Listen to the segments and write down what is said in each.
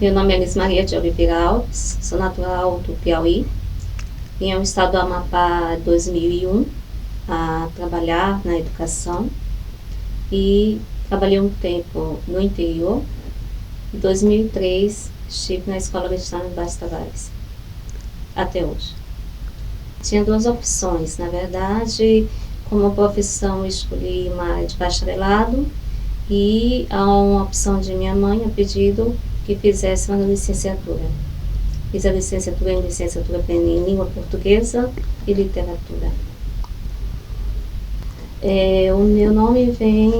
Meu nome é Liz Maria de Oliveira Alves, sou natural do Piauí. Vim ao estado do Amapá em 2001 a trabalhar na educação e trabalhei um tempo no interior. Em 2003 estive na Escola Americana em Baixos Tavares, até hoje. Tinha duas opções, na verdade, como profissão escolhi uma área de bacharelado e a uma opção de minha mãe, a pedido que fizesse uma licenciatura. Fiz a licenciatura em língua portuguesa e literatura. O meu nome vem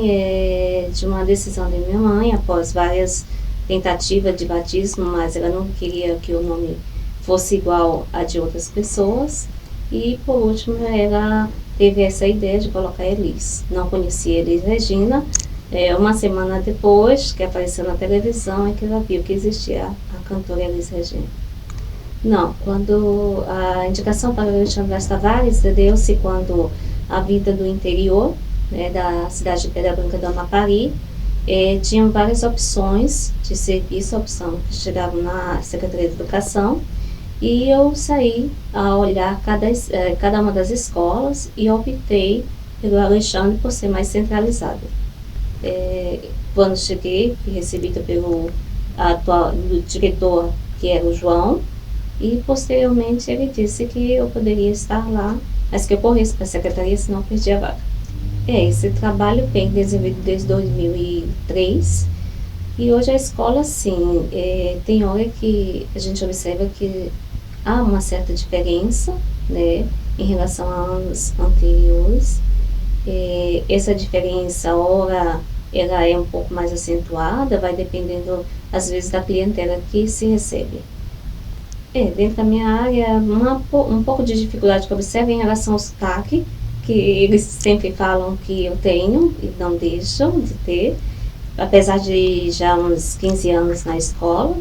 de uma decisão de minha mãe, após várias tentativas de batismo, mas ela não queria que o nome fosse igual a de outras pessoas. E, por último, ela teve essa ideia de colocar Elis. Não conhecia Elis Regina. Uma semana depois, que apareceu na televisão, é que ela viu que existia a cantora Elis Regina. Não, quando a indicação para o Alexandre Baixos Tavares deu-se quando a vida do interior, da cidade de Pedra Branca do Amapari, tinham várias opções de serviço, opção que chegavam na Secretaria de Educação, e eu saí a olhar cada uma das escolas e optei pelo Alexandre por ser mais centralizado. Quando cheguei, fui recebida pelo atual diretor, que era o João, e posteriormente ele disse que eu poderia estar lá, mas que eu corresse para a secretaria, senão perdia a vaga. Esse trabalho vem desenvolvido desde 2003, e hoje a escola, sim, tem hora que a gente observa que há uma certa diferença, né, em relação a anos anteriores. Essa diferença, ora, ela é um pouco mais acentuada, vai dependendo, às vezes, da clientela que se recebe. Dentro da minha área, um pouco de dificuldade que eu observo em relação ao sotaque, que eles sempre falam que eu tenho e não deixam de ter, apesar de já uns 15 anos na escola.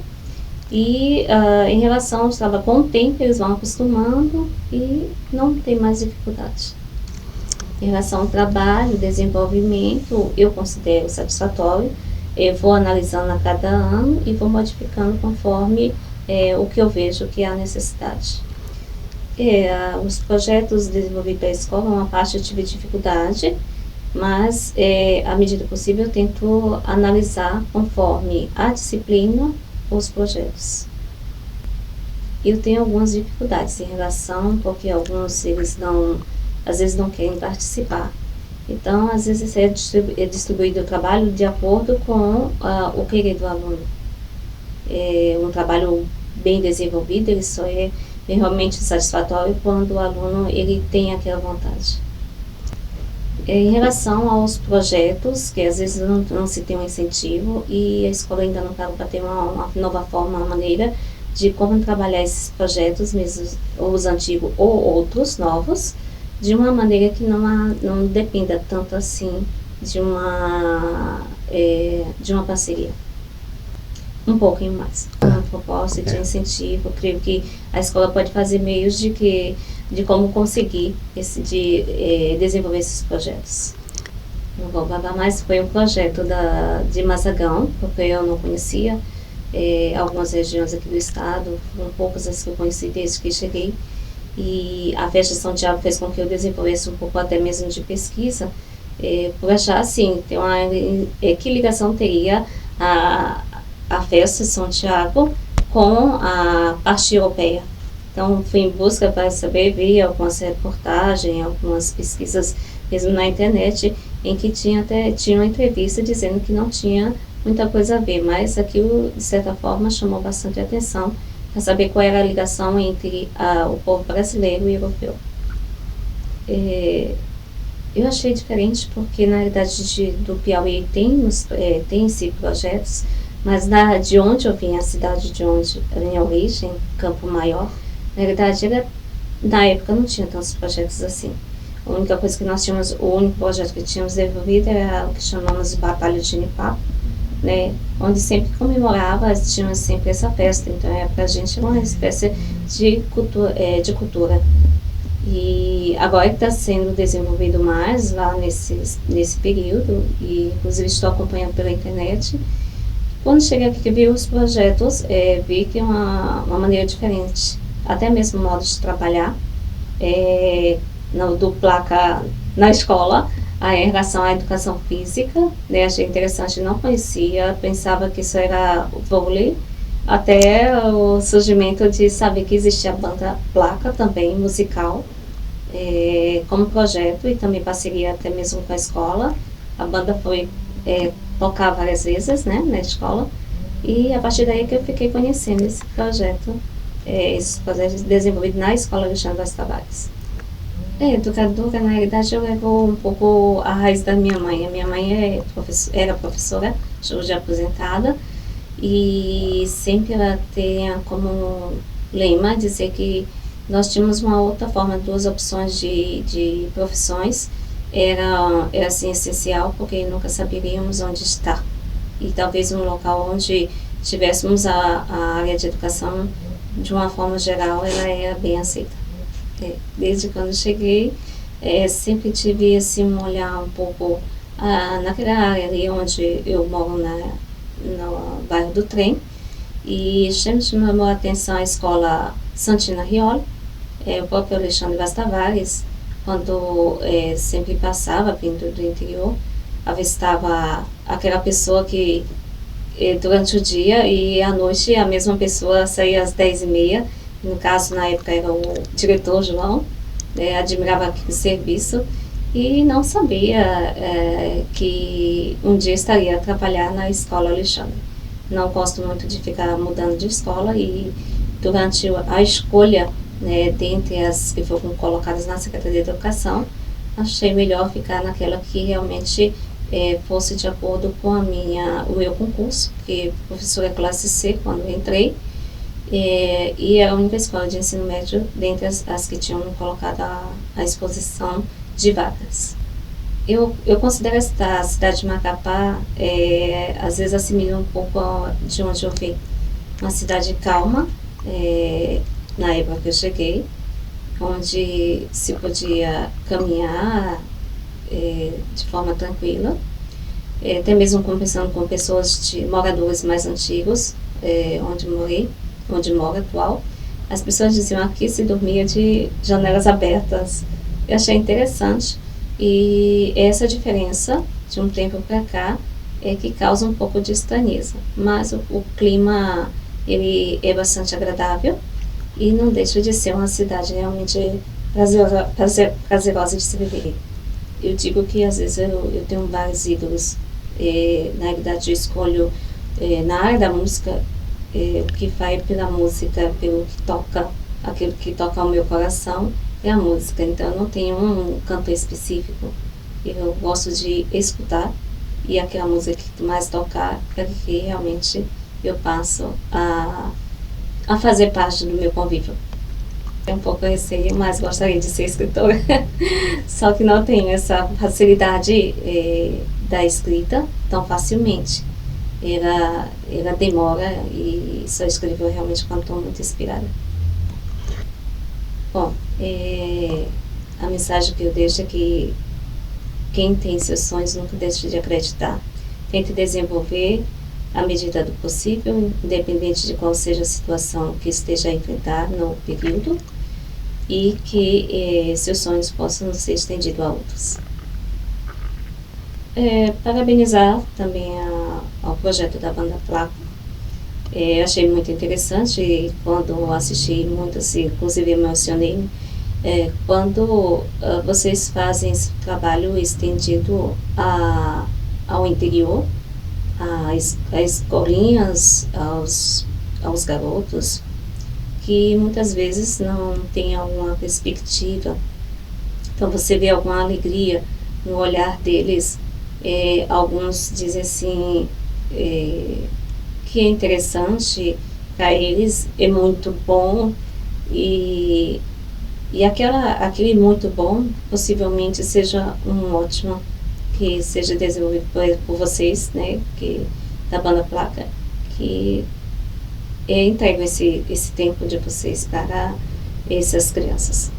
E em relação ao trabalho, com o tempo eles vão acostumando e não tem mais dificuldade. Em relação ao trabalho, desenvolvimento, eu considero satisfatório. Eu vou analisando a cada ano e vou modificando conforme o que eu vejo que há necessidade. Os projetos desenvolvidos pela escola, uma parte eu tive dificuldade, mas à medida possível eu tento analisar conforme a disciplina os projetos. Eu tenho algumas dificuldades em relação, porque alguns eles às vezes não querem participar. Então, às vezes é distribuído o trabalho de acordo com o querer do aluno. Um trabalho bem desenvolvido, ele só é realmente satisfatório quando o aluno ele tem aquela vontade. Em relação aos projetos, que às vezes não se tem um incentivo e a escola ainda não está para ter uma nova forma, uma maneira de como trabalhar esses projetos, mesmo os antigos ou outros novos, de uma maneira que não dependa tanto assim de uma parceria. Um pouquinho mais. Uma proposta de incentivo, eu creio que a escola pode fazer meios de como conseguir desenvolver esses projetos. Não vou falar mais, foi um projeto de Mazagão, porque eu não conhecia algumas regiões aqui do estado, foram poucas as que eu conheci desde que cheguei, e a festa de São Tiago fez com que eu desenvolvesse um pouco até mesmo de pesquisa, por achar assim, que ligação teria a festa de São Tiago com a parte europeia. Então, fui em busca para saber, vi algumas reportagens, algumas pesquisas mesmo na internet, em que tinha uma entrevista dizendo que não tinha muita coisa a ver, mas aquilo, de certa forma, chamou bastante atenção para saber qual era a ligação entre o povo brasileiro e europeu. Eu achei diferente porque, na realidade, do Piauí tem-se projetos, mas de onde eu vim, a cidade de onde a minha origem, Campo Maior, na verdade, na época não tinha tantos projetos assim. A única coisa que nós tínhamos, o único projeto que tínhamos desenvolvido era o que chamamos de Batalha de Genipapo, né, onde sempre comemorava, tínhamos sempre essa festa, então para a gente uma espécie de cultura. E agora que está sendo desenvolvido mais lá nesse período, e inclusive estou acompanhando pela internet, Quando cheguei aqui que vi os projetos, vi que é uma maneira diferente, até mesmo o modo de trabalhar, do placa na escola, em relação à educação física, né, achei interessante, não conhecia, pensava que isso era o vôlei, até o surgimento de saber que existia a banda placa também, musical, como projeto e também parceria até mesmo com a escola. A banda foi tocar várias vezes, né, na escola, e a partir daí que eu fiquei conhecendo esse projeto desenvolvido na Escola Alexandre Vaz Tavares. Educadora, na realidade, eu levo um pouco a raiz da minha mãe. A minha mãe era professora, hoje aposentada, e sempre ela tinha como lema dizer que nós tínhamos uma outra forma, duas opções de profissões. Era assim, essencial, porque nunca saberíamos onde estar. E talvez um local onde tivéssemos a área de educação, de uma forma geral, ela era bem aceita. Desde quando cheguei, sempre tive assim, um olhar um pouco naquela área ali onde eu moro, no bairro do Trem, e sempre chamou a atenção a escola Santina Rioli, o próprio Alexandre Vaz Tavares, quando sempre passava vindo do interior, avistava aquela pessoa que durante o dia e à noite a mesma pessoa saía às 10h30, no caso na época era o diretor João, admirava aquele serviço e não sabia que um dia estaria a trabalhar na escola Alexandre. Não gosto muito de ficar mudando de escola e durante a escolha, dentre as que foram colocadas na Secretaria de Educação, achei melhor ficar naquela que realmente fosse de acordo com o meu concurso, que professora classe C quando eu entrei, e era a única escola de ensino médio dentre as que tinham colocado a exposição de vagas. Eu considero a cidade de Macapá, às vezes assimila um pouco de onde eu vim. Uma cidade calma, na época que eu cheguei, onde se podia caminhar de forma tranquila, até mesmo conversando com pessoas moradores mais antigos, onde moro atual. As pessoas diziam aqui se dormia de janelas abertas. Eu achei interessante, e essa diferença de um tempo para cá que causa um pouco de estranheza, mas o clima ele é bastante agradável e não deixa de ser uma cidade realmente prazerosa de se viver. Eu digo que às vezes eu tenho vários ídolos, na realidade eu escolho na área da música, o que vai pela música, pelo que toca, aquilo que toca ao meu coração é a música, então eu não tenho um cantor específico, eu gosto de escutar e aquela música que mais tocar é que realmente eu passo a fazer parte do meu convívio. É um pouco receio, mas gostaria de ser escritora, só que não tenho essa facilidade da escrita tão facilmente. Ela demora e só escrevo realmente quando estou muito inspirada. Bom, a mensagem que eu deixo é que quem tem seus sonhos nunca deixe de acreditar. Tente desenvolver à medida do possível, independente de qual seja a situação que esteja a enfrentar no período, e que seus sonhos possam ser estendidos a outros. Parabenizar também ao projeto da banda Placa. Achei muito interessante e quando assisti muito, assim, inclusive emocionei, quando vocês fazem esse trabalho estendido ao interior, às escolinhas, aos garotos, que muitas vezes não tem alguma perspectiva. Então você vê alguma alegria no olhar deles. Alguns dizem assim, que é interessante, para eles é muito bom, e aquele muito bom possivelmente seja um ótimo, que seja desenvolvido por vocês, né, da banda Placa, que entrego esse tempo de vocês para essas crianças.